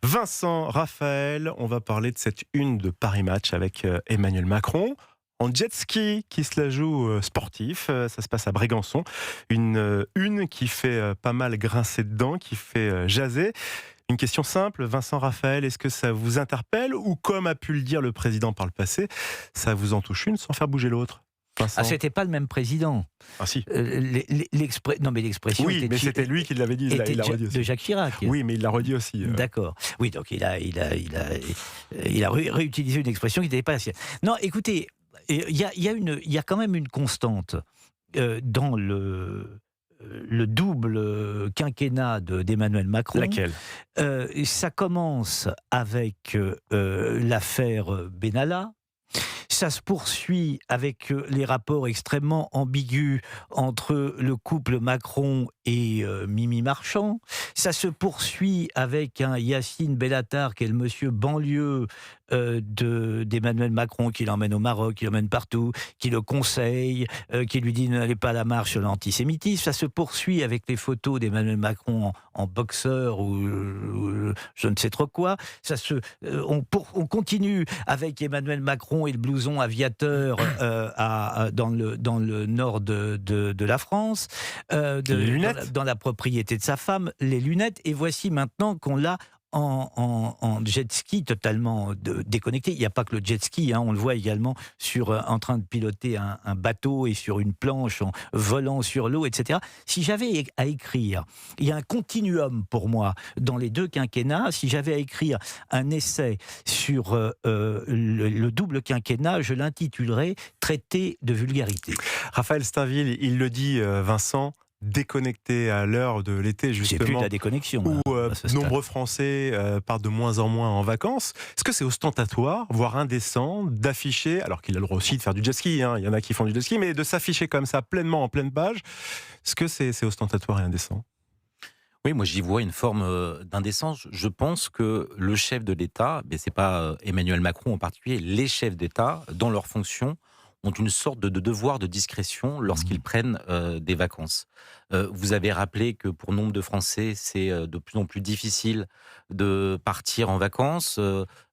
Vincent, Raphaël, on va parler de cette une de Paris Match avec Emmanuel Macron. En jet ski qui se la joue sportif, ça se passe à Brégançon. Une qui fait pas mal grincer de dents, qui fait jaser. Une question simple, Vincent, Raphaël, est-ce que ça vous interpelle ou comme a pu le dire le président par le passé, ça vous en touche une sans faire bouger l'autre? Vincent. Ah, c'était pas le même président. Ah si. Non, mais l'expression Oui, était mais c'était lui qui l'avait dit, il l'a redit aussi. de Jacques Chirac. Oui, mais il l'a redit aussi. D'accord. Oui, donc il a réutilisé une expression qui n'était pas la sienne. Non, écoutez, il y a quand même une constante dans le double quinquennat d'Emmanuel Macron. Laquelle? Ça commence avec l'affaire Benalla. Ça se poursuit avec les rapports extrêmement ambigus entre le couple Macron et Mimi Marchand. Ça se poursuit avec un Yacine Bellatar, qui est le monsieur banlieue d'Emmanuel Macron, qui l'emmène au Maroc, qui l'emmène partout, qui le conseille, qui lui dit n'allez pas à la marche sur l'antisémitisme. Ça se poursuit avec les photos d'Emmanuel Macron en boxeur ou je ne sais trop quoi. On continue avec Emmanuel Macron et le blouson aviateur dans le nord de la France, dans la propriété de sa femme, les lunettes, et voici maintenant qu'on l'a en jet ski totalement déconnecté. Il n'y a pas que le jet ski, on le voit également en train de piloter un bateau et sur une planche, en volant sur l'eau, etc. Si j'avais à écrire, il y a un continuum pour moi dans les deux quinquennats. Si j'avais à écrire un essai sur le double quinquennat, je l'intitulerais « Traité de vulgarité ». Raphaël Steinville, il le dit, Vincent, déconnecté à l'heure de l'été, justement. C'est plus de la déconnexion. Où nombreux Français partent de moins en moins en vacances. Est-ce que c'est ostentatoire, voire indécent, d'afficher, alors qu'il a le droit aussi de faire du jet ski, il y en a qui font du jet ski, mais de s'afficher comme ça pleinement en pleine page, est-ce que c'est ostentatoire et indécent? Oui, moi j'y vois une forme d'indécence. Je pense que le chef de l'État, mais c'est pas Emmanuel Macron en particulier, les chefs d'État, dans leurs fonctions, ont une sorte de devoir de discrétion lorsqu'ils prennent des vacances. Vous avez rappelé que pour nombre de Français, c'est de plus en plus difficile de partir en vacances.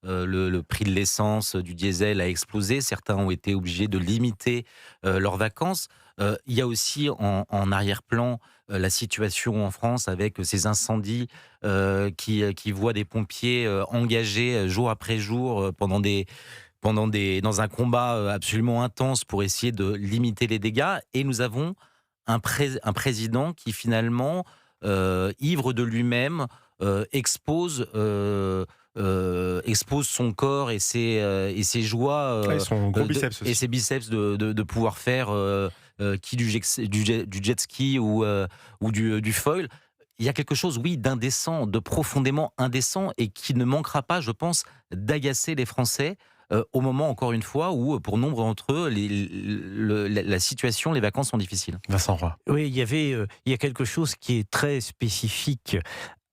Le prix de l'essence, du diesel a explosé. Certains ont été obligés de limiter leurs vacances. Il y a aussi en arrière-plan la situation en France avec ces incendies qui voient des pompiers engagés jour après jour dans un combat absolument intense pour essayer de limiter les dégâts. Et nous avons un président qui finalement, ivre de lui-même, expose son corps et ses joies Et son gros biceps aussi. et ses biceps de pouvoir faire du jet ski ou du foil. Il y a quelque chose, oui, d'indécent, de profondément indécent, et qui ne manquera pas, je pense, d'agacer les Français au moment, encore une fois, où, pour nombre d'entre eux, la situation, les vacances sont difficiles. Vincent Roy. Oui, il y a quelque chose qui est très spécifique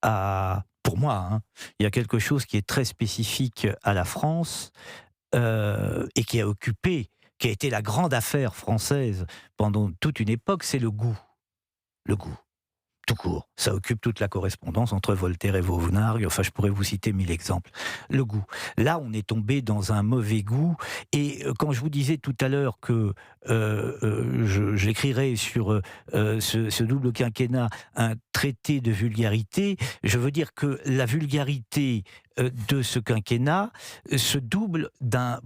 pour moi, il y a quelque chose qui est très spécifique à la France et qui a été la grande affaire française pendant toute une époque, c'est le goût. Le goût. Tout court. Ça occupe toute la correspondance entre Voltaire et Vauvenargues. Enfin, je pourrais vous citer 1000 exemples. Le goût. Là, on est tombé dans un mauvais goût. Et quand je vous disais tout à l'heure que j'écrirais sur ce double quinquennat un traité de vulgarité, je veux dire que la vulgarité de ce quinquennat se double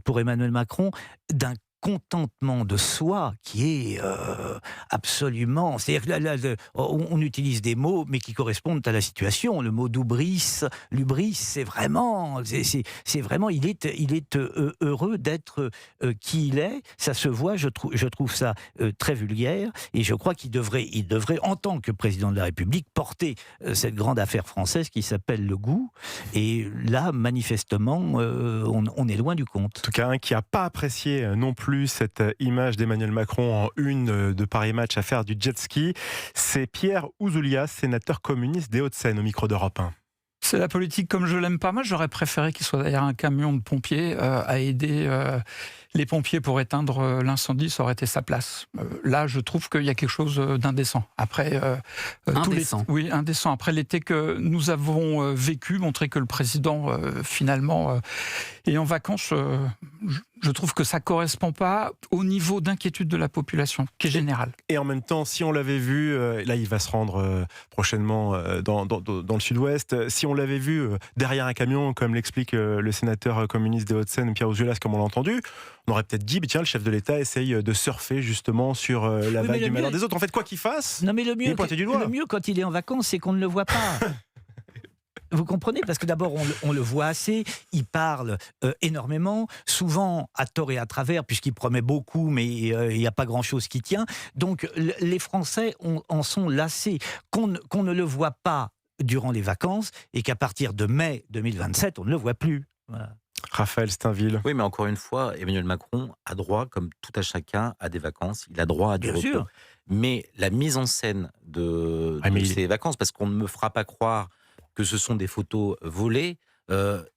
pour Emmanuel Macron, d'un contentement de soi qui est absolument... C'est-à-dire que on utilise des mots, mais qui correspondent à la situation. Le mot l'ubris, c'est vraiment... il est heureux d'être qui il est. Ça se voit, je trouve ça très vulgaire, et je crois qu'il devrait, en tant que président de la République, porter cette grande affaire française qui s'appelle le goût. Et là, manifestement, on est loin du compte. En tout cas, un qui n'a pas apprécié non plus cette image d'Emmanuel Macron en une de Paris Match à faire du jet ski, c'est Pierre Ouzoulias, sénateur communiste des Hauts-de-Seine, au micro d'Europe 1. C'est la politique comme je l'aime pas. Moi, j'aurais préféré qu'il soit derrière un camion de pompiers à aider les pompiers pour éteindre l'incendie, ça aurait été sa place. Là, je trouve qu'il y a quelque chose d'indécent. Après, Indécent. oui, indécent. Après l'été que nous avons vécu, montrer que le président, finalement, est en vacances, je trouve que ça ne correspond pas au niveau d'inquiétude de la population, qui est général. Et en même temps, si on l'avait vu, là il va se rendre prochainement dans le sud-ouest, si on l'avait vu derrière un camion, comme l'explique le sénateur communiste des Hauts-de-Seine, Pierre Ouzoulias, comme on l'a entendu, on aurait peut-être dit, tiens, le chef de l'État essaye de surfer justement sur la vague du malheur des autres. En fait, quoi qu'il fasse, Non, mais le il est pointé du doigt. mieux quand il est en vacances, c'est qu'on ne le voit pas. Vous comprenez? Parce que d'abord, on le voit assez, il parle énormément, souvent à tort et à travers, puisqu'il promet beaucoup, mais il n'y a pas grand-chose qui tient. Donc les Français en sont lassés. Qu'on ne le voit pas durant les vacances, et qu'à partir de mai 2027, on ne le voit plus. Voilà. Raphaël Steinville. Oui, mais encore une fois, Emmanuel Macron a droit, comme tout à chacun, à des vacances. Il a droit à du Bien repos. sûr. Mais la mise en scène de mais ces vacances, parce qu'on ne me fera pas croire que ce sont des photos volées.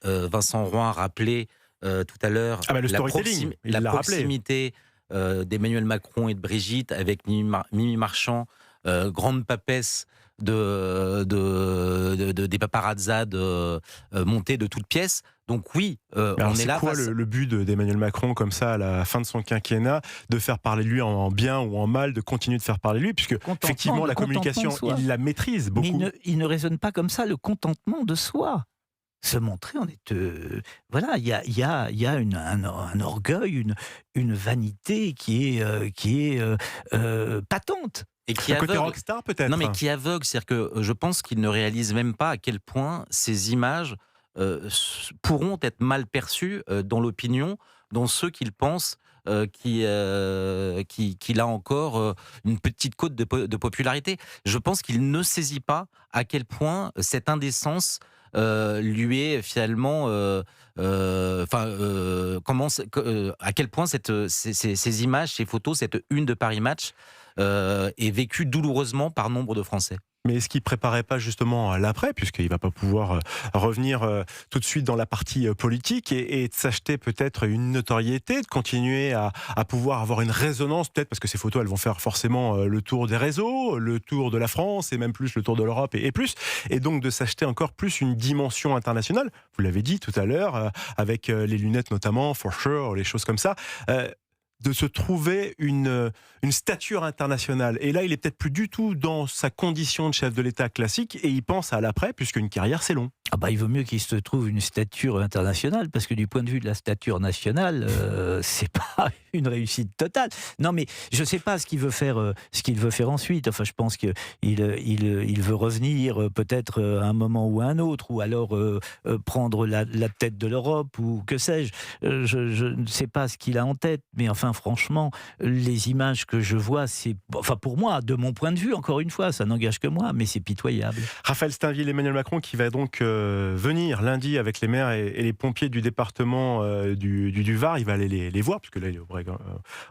Vincent Roy a rappelé tout à l'heure le storytelling, il la l'a rappelé. proximité d'Emmanuel Macron et de Brigitte avec Mimi Marchand, grande papesse des paparazzades montées de toutes pièces. Donc oui, Alors on c'est est là quoi face... le but d'Emmanuel Macron, comme ça, à la fin de son quinquennat, de faire parler de lui en bien ou en mal, de continuer de faire parler de lui, puisque effectivement la communication, il la maîtrise beaucoup. Mais il ne raisonne pas comme ça, le contentement de soi. Se montrer, on est voilà, il y a un orgueil, une vanité qui est patente. Et qui Un côté aveugle. rockstar peut-être. Non, mais qui aveugle, c'est-à-dire que je pense qu'il ne réalise même pas à quel point ces images pourront être mal perçues dans l'opinion, dans ceux qu'il pense qu'il a encore une petite cote de popularité. Je pense qu'il ne saisit pas à quel point cette indécence lui est finalement, à quel point ces images, ces photos, cette une de Paris Match est vécue douloureusement par nombre de Français. Mais est-ce qu'il ne préparait pas justement l'après, puisqu'il ne va pas pouvoir revenir tout de suite dans la partie politique et de s'acheter peut-être une notoriété, de continuer à pouvoir avoir une résonance, peut-être parce que ces photos, elles vont faire forcément le tour des réseaux, le tour de la France et même plus le tour de l'Europe et plus, et donc de s'acheter encore plus une dimension internationale. Vous l'avez dit tout à l'heure, avec les lunettes notamment, For Sure, les choses comme ça. De se trouver une stature internationale. Et là, il est peut-être plus du tout dans sa condition de chef de l'État classique et il pense à l'après, puisqu'une carrière, c'est long. Il vaut mieux qu'il se trouve une stature internationale, parce que du point de vue de la stature nationale, c'est pas une réussite totale. Non, mais je sais pas ce qu'il veut faire ensuite. Enfin, je pense qu'il veut revenir peut-être à un moment ou à un autre, ou alors prendre la tête de l'Europe, ou que sais-je. Je ne sais pas ce qu'il a en tête, mais enfin, franchement, les images que je vois, pour moi, de mon point de vue, encore une fois, ça n'engage que moi, mais c'est pitoyable. Raphaël Steinville, Emmanuel Macron qui va donc venir lundi avec les maires et les pompiers du département du Var. Il va aller les voir, puisque là il est au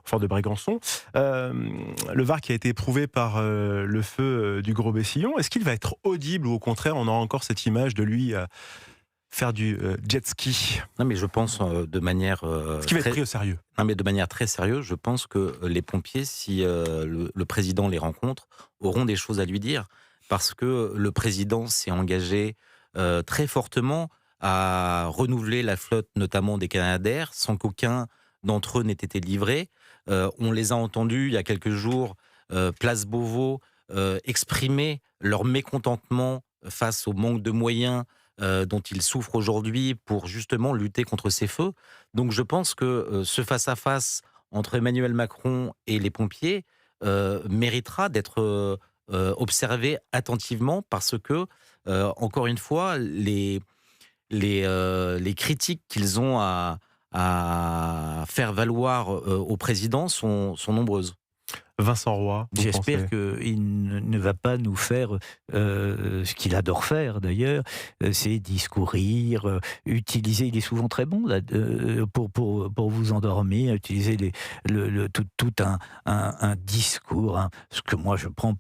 fort de Brégançon. Le Var qui a été éprouvé par le feu du Gros Bessillon. Est-ce qu'il va être audible, ou au contraire on aura encore cette image de lui faire du jet ski? Non, mais je pense de manière... Ce qui va être pris au sérieux. Non, mais de manière très sérieuse, je pense que les pompiers, si le président les rencontre, auront des choses à lui dire. Parce que le président s'est engagé très fortement à renouveler la flotte, notamment des Canadair, sans qu'aucun d'entre eux n'ait été livré. On les a entendus il y a quelques jours, place Beauvau, exprimer leur mécontentement face au manque de moyens dont ils souffrent aujourd'hui pour justement lutter contre ces feux. Donc je pense que ce face-à-face entre Emmanuel Macron et les pompiers méritera d'être observé attentivement, parce que, encore une fois, les critiques qu'ils ont à faire valoir au président sont nombreuses. Vincent Roy, vous J'espère pensez qu'il ne va pas nous faire ce qu'il adore faire d'ailleurs, c'est discourir, utiliser, il est souvent très bon là, pour vous endormir, utiliser tout un discours, hein, ce que moi je prends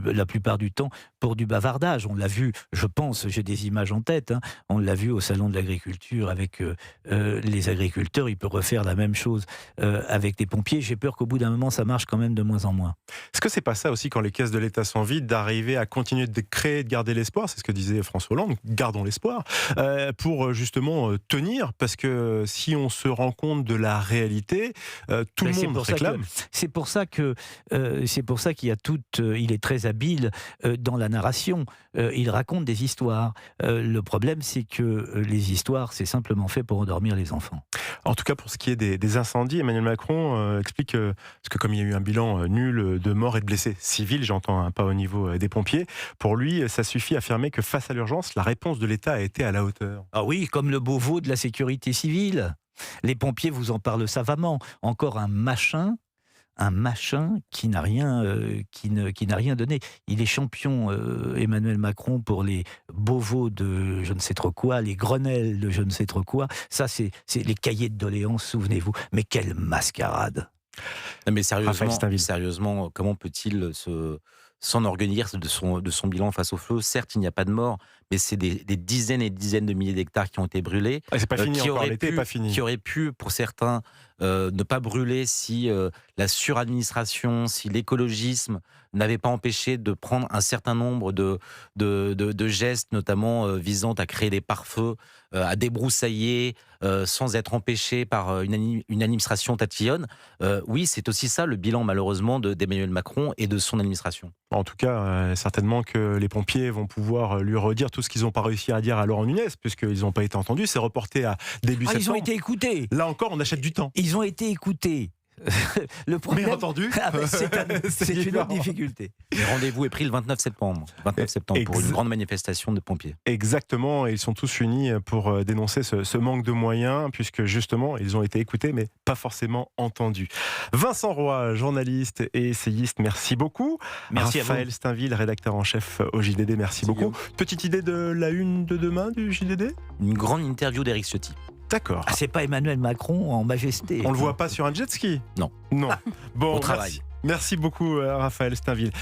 la plupart du temps pour du bavardage. On l'a vu, je pense, j'ai des images en tête, hein, on l'a vu au Salon de l'Agriculture avec les agriculteurs, il peut refaire la même chose avec les pompiers. J'ai peur qu'au bout d'un moment ça marche quand même de moins en moins. Est-ce que c'est pas ça aussi quand les caisses de l'État sont vides, d'arriver à continuer de créer, de garder l'espoir, c'est ce que disait François Hollande, gardons l'espoir, pour justement tenir, parce que si on se rend compte de la réalité, tout le monde réclame. C'est pour ça qu'il y a il est très habile dans la narration, il raconte des histoires. Le problème c'est que les histoires c'est simplement fait pour endormir les enfants. En tout cas, pour ce qui est des incendies, Emmanuel Macron explique parce que comme il y a eu un bilan nul de morts et de blessés civils, j'entends, hein, pas au niveau des pompiers, pour lui, ça suffit à affirmer que face à l'urgence, la réponse de l'État a été à la hauteur. Ah oui, comme le Beauvau de la sécurité civile. Les pompiers vous en parlent savamment. Encore un machin qui n'a rien donné. Il est champion, Emmanuel Macron, pour les Beauvaux de je ne sais trop quoi, les Grenelles de je ne sais trop quoi. Ça, c'est les cahiers de doléances, souvenez-vous. Mais quelle mascarade! Non mais sérieusement, comment peut-il s'enorgueillir de son bilan face au feu? Certes, il n'y a pas de mort, mais c'est des dizaines et dizaines de milliers d'hectares qui ont été brûlés. C'est pas fini encore, l'été n'est pas fini. Qui auraient pu, pour certains, ne pas brûler si la suradministration, si l'écologisme n'avait pas empêché de prendre un certain nombre de gestes, notamment visant à créer des pare-feux, à débroussailler, sans être empêché par une administration tatillonne. Oui, c'est aussi ça le bilan, malheureusement, d'Emmanuel Macron et de son administration. En tout cas, certainement que les pompiers vont pouvoir lui redire tout ce qu'ils n'ont pas réussi à dire à Laurent Nunez, puisqu'ils n'ont pas été entendus. C'est reporté à début septembre. Ils ont été écoutés. Là encore, on achète du temps. Ils ont été écoutés. Le problème, mais entendu, c'est une autre difficulté. Le rendez-vous est pris le 29 septembre. Pour une grande manifestation de pompiers. Exactement, et ils sont tous unis pour dénoncer ce manque de moyens, puisque justement, ils ont été écoutés, mais pas forcément entendus. Vincent Roy, journaliste et essayiste, merci beaucoup. Merci Raphaël Steinville, rédacteur en chef au JDD, merci beaucoup. Petite idée de la une de demain du JDD ? Une grande interview d'Éric Ciotti. D'accord. Ah, c'est pas Emmanuel Macron en majesté. On le voit pas sur un jet ski ? Non. Non. Bon, Au travail. Merci beaucoup, Raphaël Steinville.